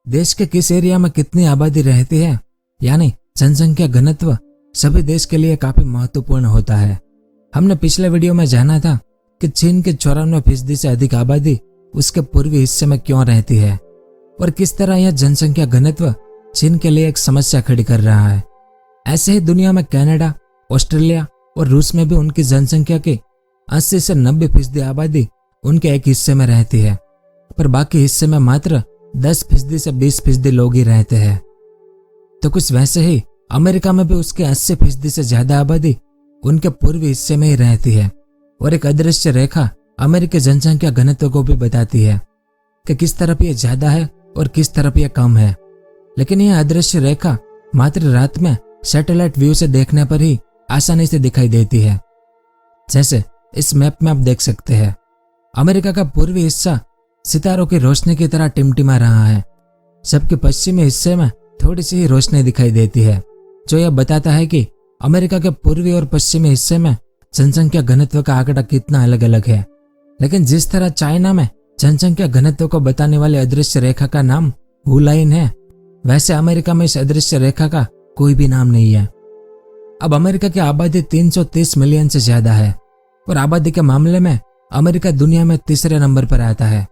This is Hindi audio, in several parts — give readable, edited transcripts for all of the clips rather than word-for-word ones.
देश के किस एरिया में कितनी आबादी रहती है, यानी जनसंख्या घनत्व सभी देश के लिए काफी महत्वपूर्ण होता है। हमने पिछले वीडियो में जाना था कि चीन के 94% से अधिक आबादी उसके पूर्वी हिस्से में क्यों रहती है और किस तरह यह जनसंख्या घनत्व चीन के लिए एक समस्या खड़ी कर रहा है। ऐसे ही दुनिया में कनाडा, ऑस्ट्रेलिया और रूस में भी उनकी जनसंख्या की 80 से 90% आबादी उनके एक हिस्से में रहती है, पर बाकी हिस्से में मात्र 10% से 20% लोग ही रहते हैं। तो कुछ वैसे ही अमेरिका में भी उसके 80% से ज्यादा आबादी उनके पूर्वी हिस्से में ही रहती है और एक अदृश्य रेखा अमेरिकी जनसंख्या घनत्व को भी बताती है कि किस तरफ यह ज्यादा है और किस तरफ यह कम है। लेकिन यह अदृश्य रेखा मात्र रात में सैटेलाइट व्यू से देखने पर ही आसानी से दिखाई देती है। जैसे इस मैप में आप देख सकते हैं, अमेरिका का पूर्वी हिस्सा सितारों की रोशनी की तरह टिमटिमा रहा है, जबकि पश्चिमी हिस्से में थोड़ी सी ही रोशनी दिखाई देती है, जो यह बताता है कि अमेरिका के पूर्वी और पश्चिमी हिस्से में जनसंख्या घनत्व का आंकड़ा कितना अलग अलग है। लेकिन जिस तरह चाइना में जनसंख्या घनत्व को बताने वाली अदृश्य रेखा का नाम हू लाइन है, वैसे अमेरिका में इस अदृश्य रेखा का कोई भी नाम नहीं है। अब अमेरिका की आबादी 330 मिलियन से ज्यादा है और आबादी के मामले में अमेरिका दुनिया में तीसरे नंबर पर आता है।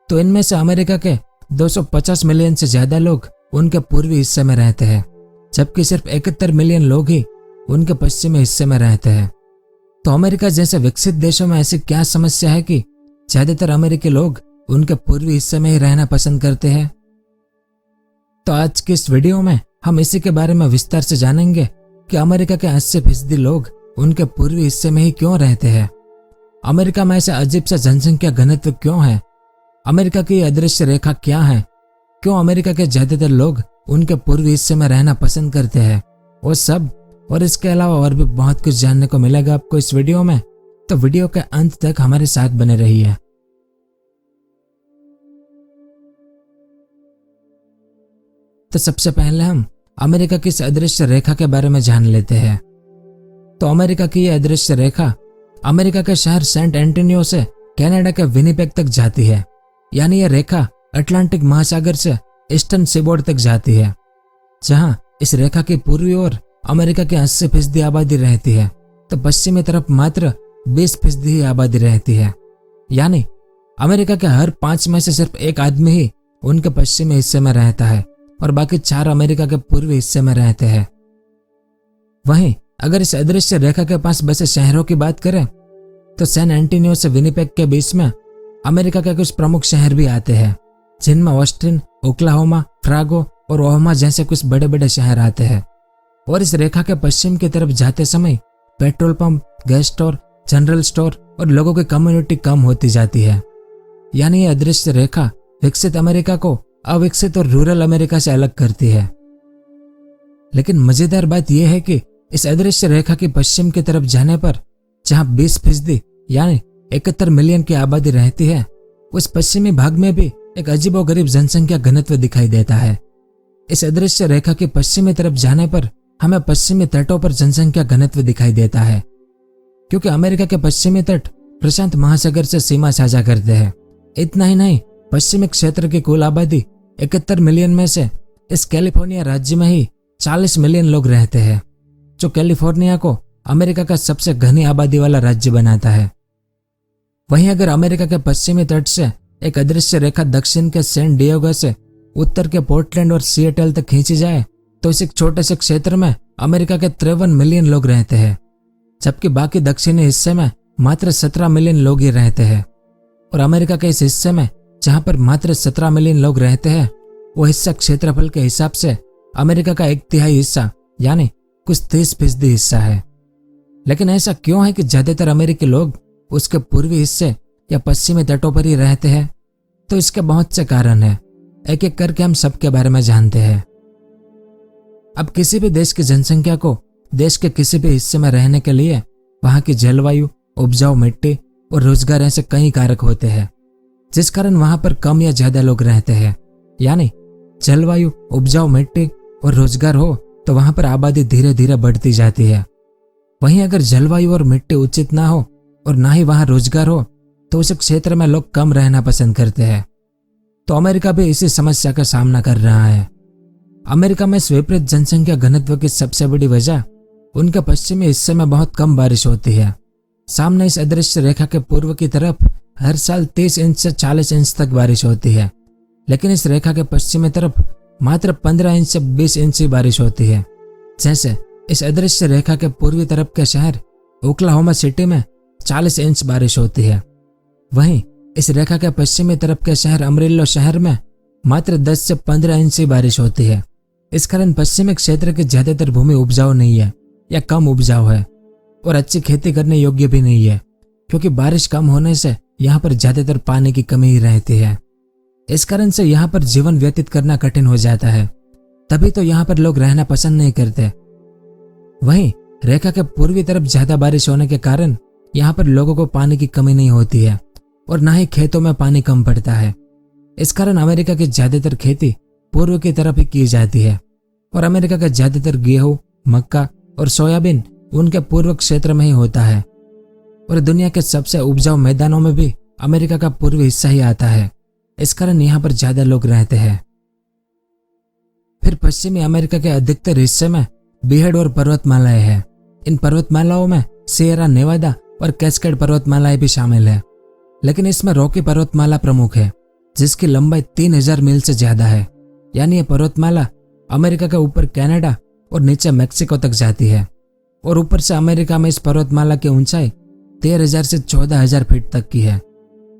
तो इनमें से अमेरिका के 250 मिलियन से ज्यादा लोग उनके पूर्वी हिस्से में रहते हैं, जबकि सिर्फ 71 मिलियन लोग ही उनके पश्चिमी हिस्से में रहते हैं। तो अमेरिका जैसे विकसित देशों में ऐसी क्या समस्या है कि ज्यादातर अमेरिकी लोग उनके पूर्वी हिस्से में ही रहना पसंद करते हैं? तो आज की इस वीडियो में हम इसी के बारे में विस्तार से जानेंगे कि अमेरिका के 80% लोग उनके पूर्वी हिस्से में ही क्यों रहते हैं। अमेरिका में ऐसा अजीब सा जनसंख्या घनत्व क्यों है? अमेरिका की अदृश्य रेखा क्या है? क्यों अमेरिका के ज्यादातर लोग उनके पूर्वी हिस्से में रहना पसंद करते हैं? वो सब और इसके अलावा और भी बहुत कुछ जानने को मिलेगा आपको इस वीडियो में, तो वीडियो के अंत तक हमारे साथ बने रहिए। तो सबसे पहले हम अमेरिका की इस अदृश्य रेखा के बारे में जान लेते हैं। तो अमेरिका की यह अदृश्य रेखा अमेरिका के शहर सेंट एंटोनियो से कनाडा के विनिपेग तक जाती है, यानी यह रेखा अटलांटिक महासागर से ईस्टर्न सीबोर्ड तक जाती है, जहां इस रेखा की पूर्वी ओर अमेरिका की 80% आबादी रहती है, तो पश्चिमी तरफ मात्र 20% ही आबादी रहती है। यानी अमेरिका के हर 5 में से सिर्फ एक आदमी ही उनके पश्चिमी हिस्से में रहता है और बाकी 4 अमेरिका के पूर्वी हिस्से में रहते हैं। वहीं अगर इस अदृश्य रेखा के पास बसे शहरों की बात करें तो सैन एंटोनियो से विनिपेग के बीच में अमेरिका के कुछ प्रमुख शहर भी आते हैं, जिनमें ऑस्टिन, ओक्लाहोमा, फ्रागो और ओहामा जैसे कुछ बड़े बड़े शहर आते हैं। और इस रेखा के पश्चिम की तरफ जाते समय petrol pump, gas store, general store और लोगों की कम्युनिटी कम होती जाती है। यानी यह अदृश्य रेखा विकसित अमेरिका को अविकसित और रूरल अमेरिका से अलग करती है। लेकिन मजेदार बात यह है कि इस अदृश्य रेखा की पश्चिम की तरफ जाने पर जहां 20% यानी 71 मिलियन की आबादी रहती है, उस पश्चिमी भाग में भी एक अजीबोगरीब जनसंख्या घनत्व दिखाई देता है। इस अदृश्य रेखा की पश्चिमी तरफ जाने पर हमें पश्चिमी तटों पर जनसंख्या घनत्व दिखाई देता है, क्योंकि अमेरिका के पश्चिमी तट प्रशांत महासागर से सीमा साझा करते हैं। इतना ही नहीं, पश्चिमी क्षेत्र की कुल आबादी 71 मिलियन में से इस कैलिफोर्निया राज्य में ही 40 मिलियन लोग रहते हैं, जो कैलिफोर्निया को अमेरिका का सबसे घनी आबादी वाला राज्य बनाता है। वहीं अगर अमेरिका के पश्चिमी तट से एक अदृश्य रेखा दक्षिण के सैन डिएगो से उत्तर के पोर्टलैंड और सिएटल तक खींची जाए तो इस एक छोटे से क्षेत्र में अमेरिका के 53 मिलियन लोग रहते हैं, जबकि बाकी दक्षिणी हिस्से में मात्र 17 मिलियन लोग ही रहते हैं। और अमेरिका के इस हिस्से में जहां पर मात्र 17 मिलियन लोग रहते हैं, वो हिस्सा क्षेत्रफल के हिसाब से अमेरिका का 1/3 हिस्सा यानी कुछ 30% हिस्सा है। लेकिन ऐसा क्यों है कि ज्यादातर अमेरिकी लोग उसके पूर्वी हिस्से या पश्चिमी तटों पर ही रहते हैं? तो इसके बहुत से कारण हैं, एक एक करके हम सबके बारे में जानते हैं। अब किसी भी देश की जनसंख्या को देश के किसी भी हिस्से में रहने के लिए वहां की जलवायु, उपजाऊ मिट्टी और रोजगार ऐसे कई कारक होते हैं, जिस कारण वहां पर कम या ज्यादा लोग रहते हैं। यानी जलवायु, उपजाऊ मिट्टी और रोजगार हो तो वहां पर आबादी धीरे धीरे बढ़ती जाती है। वहीं अगर जलवायु और मिट्टी उचित ना हो और ना ही वहां रोजगार हो तो उस क्षेत्र में लोग कम रहना पसंद करते हैं। तो अमेरिका भी इसी समस्या का सामना कर रहा है। अमेरिका में इस विपरीत जनसंख्या घनत्व की सबसे बड़ी वजह उनके पश्चिमी हिस्से में बहुत कम बारिश होती है। सामने इस अदृश्य रेखा के पूर्व की तरफ हर साल 30 इंच से 40 इंच तक बारिश होती है, लेकिन इस रेखा के पश्चिमी तरफ मात्र 15 इंच से 20 इंच ही बारिश होती है। जैसे इस अदृश्य रेखा के पूर्वी तरफ के शहर ओक्लाहोमा सिटी में 40 इंच बारिश होती है, वहीं इस रेखा के पश्चिमी तरफ के शहर अमरिल्लो शहर में मात्र 10 से 15 इंच ही बारिश होती है। इस कारण पश्चिमी क्षेत्र की ज्यादातर भूमि उपजाऊ नहीं है या कम उपजाऊ है और अच्छी खेती करने योग्य भी नहीं है, क्योंकि बारिश कम होने से यहाँ पर ज्यादातर पानी की कमी ही रहती है। इस कारण से यहाँ पर जीवन व्यतीत करना कठिन हो जाता है, तभी तो यहाँ पर लोग रहना पसंद नहीं करते। वहीं रेखा के पूर्वी तरफ ज्यादा बारिश होने के कारण यहाँ पर लोगों को पानी की कमी नहीं होती है और न ही खेतों में पानी कम पड़ता है। इस कारण अमेरिका की ज्यादातर खेती पूर्व की तरफ ही की जाती है और अमेरिका का ज्यादातर गेहूं, मक्का और सोयाबीन उनके पूर्व क्षेत्र में ही होता है और दुनिया के सबसे उपजाऊ मैदानों में भी अमेरिका का पूर्वी हिस्सा ही आता है। इस कारण यहाँ पर ज्यादा लोग रहते हैं। फिर पश्चिमी अमेरिका के अधिकतर हिस्से में बीहड़ और पर्वतमालाएं हैं। इन पर्वतमालाओं में सियरा नेवादा और कैस्केड पर्वतमालाएं भी शामिल है, लेकिन इसमें रॉकी पर्वतमाला प्रमुख है, जिसकी लंबाई 3000 मील से ज्यादा है। यानी यह पर्वतमाला अमेरिका के ऊपर कनाडा और नीचे मैक्सिको तक जाती है और ऊपर से अमेरिका में इस पर्वतमाला की ऊंचाई 13,000 से 14,000 फीट तक की है।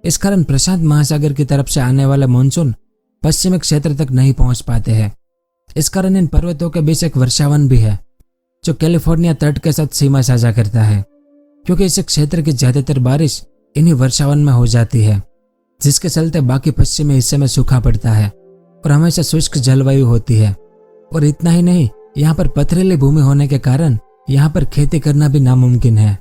इस कारण प्रशांत महासागर की तरफ से आने वाले मानसून पश्चिमी क्षेत्र तक नहीं पहुंच पाते हैं। इस कारण इन पर्वतों के बीच एक वर्षावन भी है, जो कैलिफोर्निया तट के साथ सीमा साझा करता है, क्योंकि इस क्षेत्र की ज्यादातर बारिश इन्हीं वर्षावन में हो जाती है, जिसके चलते बाकी पश्चिमी हिस्से में सूखा पड़ता है और हमेशा शुष्क जलवायु होती है। और इतना ही नहीं, यहाँ पर पथरीली भूमि होने के कारण यहाँ पर खेती करना भी नामुमकिन है।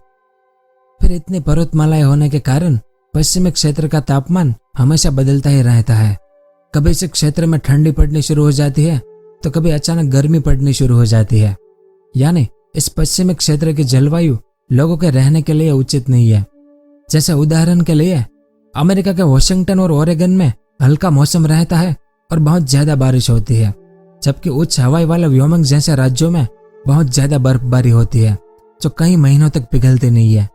फिर इतनी पर्वतमालाएं होने के कारण पश्चिमी क्षेत्र का तापमान हमेशा बदलता ही रहता है। कभी इस क्षेत्र में ठंडी पड़नी शुरू हो जाती है तो कभी अचानक गर्मी पड़नी शुरू हो जाती है। यानी इस पश्चिमी क्षेत्र की जलवायु लोगों के रहने के लिए उचित नहीं है। जैसे उदाहरण के लिए अमेरिका के वॉशिंगटन और ओरेगन में हल्का मौसम रहता है और बहुत ज्यादा बारिश होती है, जबकि उच्च हवाई वाले व्योमिंग जैसे राज्यों में बहुत ज्यादा बर्फबारी होती है, जो कई महीनों तक पिघलती नहीं है।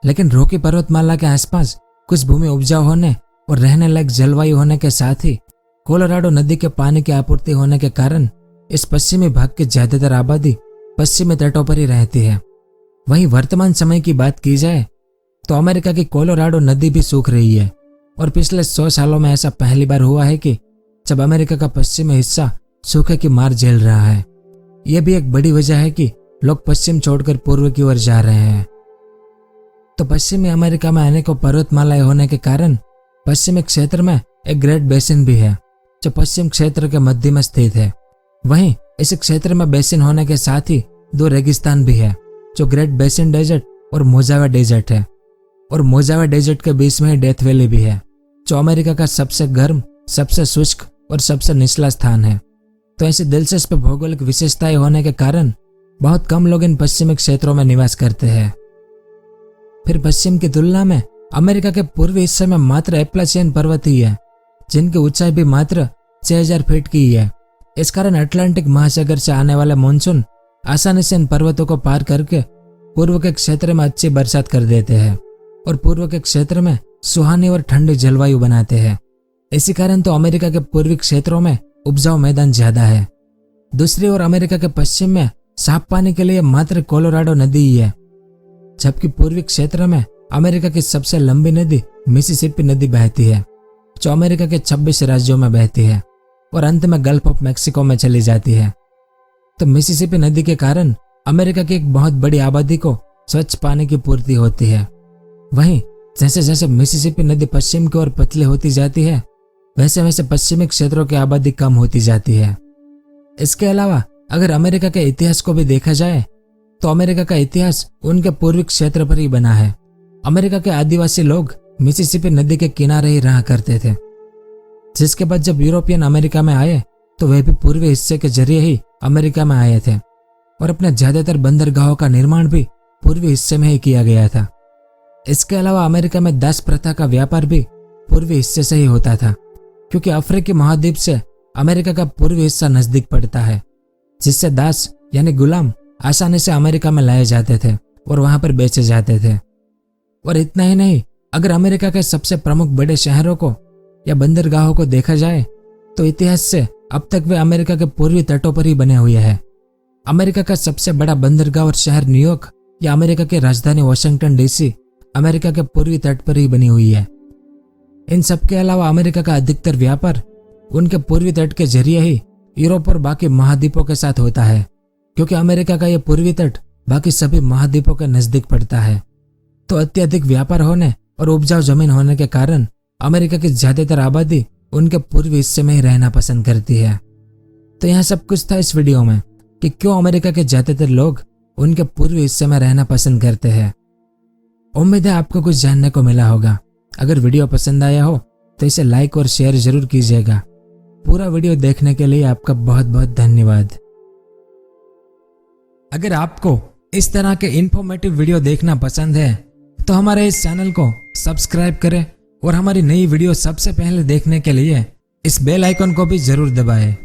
लेकिन रॉकी पर्वतमाला के आसपास कुछ भूमि उपजाऊ होने और रहने लायक जलवायु होने के साथ ही कोलोराडो नदी के पानी की आपूर्ति होने के कारण इस पश्चिमी भाग की ज्यादातर आबादी पश्चिमी तटों पर ही रहती है। वहीं वर्तमान समय की बात की जाए तो अमेरिका की कोलोराडो नदी भी सूख रही है और पिछले 100 सालों में ऐसा पहली बार हुआ है कि जब अमेरिका का पश्चिमी हिस्सा सूखे की मार झेल रहा है। यह भी एक बड़ी वजह है कि लोग पश्चिम छोड़कर पूर्व की ओर जा रहे हैं। तो पश्चिमी अमेरिका में अनेकों पर्वतमालाएं होने के कारण पश्चिमी क्षेत्र में एक ग्रेट बेसिन भी है, जो पश्चिम क्षेत्र के मध्य में स्थित है। वहीं इस क्षेत्र में बेसिन होने के साथ ही 2 रेगिस्तान भी है, जो ग्रेट बेसिन डेजर्ट और मोजावे डेजर्ट है। और मोजावे डेजर्ट के बीच में ही डेथ वैली भी है, जो अमेरिका का सबसे गर्म, सबसे शुष्क और सबसे निचला स्थान है। तो ऐसी दिलचस्प भौगोलिक विशेषताएं होने के कारण बहुत कम लोग इन पश्चिमी क्षेत्रों में निवास करते हैं। फिर पश्चिम की तुलना में अमेरिका के पूर्वी हिस्से में मात्र एप्लाचियन पर्वत ही है, जिनकी ऊंचाई भी मात्र 6000 फीट की ही है। इस कारण अटलांटिक महासागर से आने वाले मानसून आसानी से इन पर्वतों को पार करके पूर्व के क्षेत्र में अच्छी बरसात कर देते हैं और पूर्व के क्षेत्र में सुहानी और ठंडी जलवायु बनाते हैं। इसी कारण तो अमेरिका के पूर्वी क्षेत्रों में उपजाऊ मैदान ज्यादा है। दूसरी ओर अमेरिका के पश्चिम में साफ पानी के लिए मात्र कोलोराडो नदी ही है, जबकि पूर्वी क्षेत्र में अमेरिका की सबसे लंबी नदी मिसिसिपी नदी बहती है, जो अमेरिका के 26 राज्यों में बहती है और अंत में गल्फ ऑफ मैक्सिको में चली जाती है। तो मिसिसिपी नदी के कारण अमेरिका की एक बहुत बड़ी आबादी को स्वच्छ पानी की पूर्ति होती है। वहीं जैसे जैसे मिसिसिपी नदी पश्चिम की ओर पतली होती जाती है, वैसे वैसे पश्चिमी क्षेत्रों की आबादी कम होती जाती है। इसके अलावा अगर अमेरिका के इतिहास को भी देखा जाए तो अमेरिका का इतिहास उनके पूर्वी क्षेत्र पर ही बना है। अमेरिका के आदिवासी लोग मिसिसिपी नदी के किनारे ही रहा करते थे, जिसके बाद जब यूरोपियन अमेरिका में आए तो वे भी पूर्वी हिस्से के जरिए ही अमेरिका में आए थे और अपने ज्यादातर बंदरगाहों का निर्माण भी पूर्वी हिस्से में ही किया गया था। इसके अलावा अमेरिका में दास प्रथा का व्यापार भी पूर्वी हिस्से से ही होता था, क्योंकि अफ्रीकी महाद्वीप से अमेरिका का पूर्वी हिस्सा नजदीक पड़ता है, जिससे दास यानी गुलाम आसानी से अमेरिका में लाए जाते थे और वहां पर बेचे जाते थे। और इतना ही नहीं, अगर अमेरिका के सबसे प्रमुख बड़े शहरों को या बंदरगाहों को देखा जाए तो इतिहास से अब तक वे अमेरिका के पूर्वी तटों पर ही बने हुए हैं। अमेरिका का सबसे बड़ा बंदरगाह और शहर न्यूयॉर्क या अमेरिका की राजधानी वाशिंगटन डीसी अमेरिका के पूर्वी तट पर ही बनी हुई है। इन सब के अलावा अमेरिका का अधिकतर व्यापार उनके पूर्वी तट के जरिए ही यूरोप और बाकी महाद्वीपों के साथ होता है, क्योंकि अमेरिका का यह पूर्वी तट बाकी सभी महाद्वीपों के नजदीक पड़ता है। तो अत्यधिक व्यापार होने और उपजाऊ जमीन होने के कारण अमेरिका की ज्यादातर आबादी उनके पूर्वी हिस्से में ही रहना पसंद करती है। तो यहाँ सब कुछ था इस वीडियो में कि क्यों अमेरिका के ज्यादातर लोग उनके पूर्वी हिस्से में रहना पसंद करते हैं। उम्मीद है आपको कुछ जानने को मिला होगा। अगर वीडियो पसंद आया हो तो इसे लाइक और शेयर जरूर कीजिएगा। पूरा वीडियो देखने के लिए आपका बहुत बहुत धन्यवाद। अगर आपको इस तरह के इंफॉर्मेटिव वीडियो देखना पसंद है तो हमारे इस चैनल को सब्सक्राइब करें और हमारी नई वीडियो सबसे पहले देखने के लिए इस बेल आइकन को भी जरूर दबाएं।